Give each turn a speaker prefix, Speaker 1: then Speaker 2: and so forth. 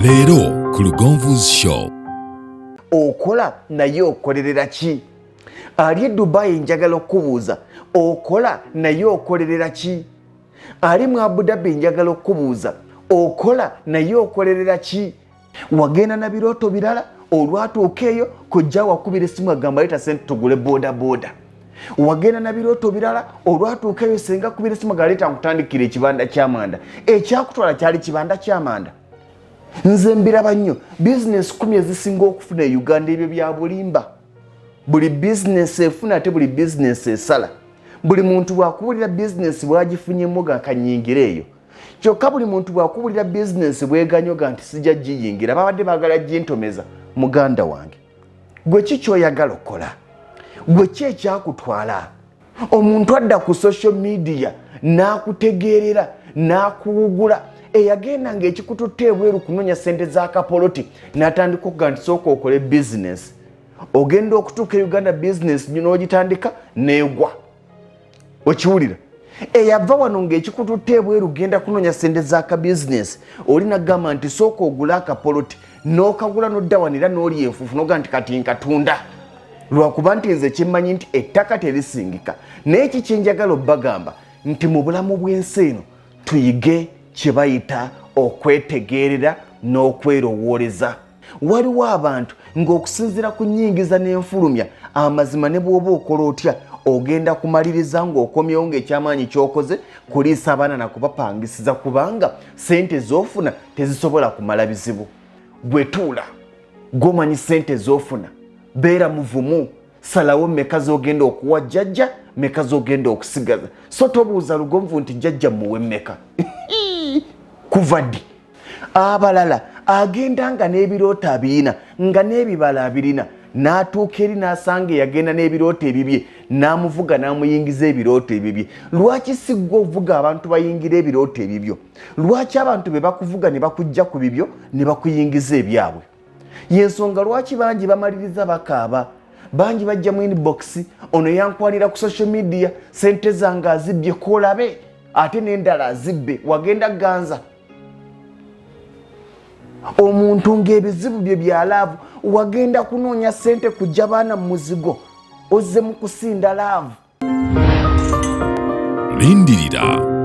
Speaker 1: Leero ku Lugonvu's show.
Speaker 2: Okola naye okolerera ki? Ali Dubai njagala okubuuza. Okola naye okolerera ki? Ali mu Abu Dhabi njagala okubuuza. Okola naye okolerera ki? Wagenda na birooto birala olwatuuka eyo kujja wakubira essimu agamba leta sente tugule boda boda. Wagenda na birooto birala olwatuuka eyo senga kubira essimu agamba leta nkutandikira ekibanda ky'amanda. Ekyakutwala kyali kibanda ky'amanda. Nze mbiraba nnyo business 10 ezisinga okufuna e Uganda ebyo bya bulimba. Buli business efuna ate buli business esala. Buli muntu bwakubulira business bwagifunyemu gakanyingira eyo. Kyokka buli muntu bwakubulira business bweganyoga nti sijja giyingira babadde baagala gintomeza. Muganda wange, gwe kikyoyagala okola? Gwe ki ekyakutwala? Omuntu adda ku social media n'akutegeerera n'akuwugula eyagenda ng'ekikututte ebweru kunoonya sente za kapoloti n'atandika okuga nti sooka okole business. Ogenda okutuuka e Uganda business n'ogitandika n'egwa. Okiwulira? Eyava wano ng'ekikututte ebweru genda kunoonya sente za ka business oli n'agamba nti sooka ogula akapoloti n'okagula n'oddawanira n'oli enfuufu n'oga nti kati nkatunda. Lwakuba nti nze kimmanyi nti ettaka terisingika. Naye kikyenjagala obbagamba nti mu bulamu bw'ensi eno tuyige kye bayita okwetegeerera n'okwerowooleza. Waliwo abantu ng'okusinziira ku nnyingiza n'enfulumya amazima ne bw'oba okola otya ogenda kumaliriza ng'okomyewo ng'ekyamaanyi ky'okoze kuliisa abaana na kubapangisiza kubanga sente z'ofuna tezisobola kumala bizibu. Gwe tuula gw'omanyi sente z'ofuna beera muvumu, salawo mmeka z'ogenda okuwa jjajja, mmeka z'ogenda okusigaza. So tobuuza Lugonvu nti jjajja muwe mmeka. Kuva ddi abalala agenda nga n'ebirooto abirina nga n'ebibala abirina n'atuuka eri n'asanga eyagenda n'ebirooto ebibye n'amuvuga n'amuyingiza ebirooto ebibye. Lwaki si ggwe ovuga abantu bayingira ebirooto ebibyo? Lwaki abantu be bakuvuga ne bakujja ku bibyo ne bakuyingiza ebyabwe? Y'ensonga lwaki bangi bamaliriza bakaaba, bangi bajja mu inbox, ono yankwalira ku social media sente zange azibbye kolabe ate n'endala azibbe wagenda ganza. Omuntu ng'ebizibu bye byalaavu wagenda kunoonya sente kujja baana mu muzigo ozze mu kusinda laavu.
Speaker 1: Lindirira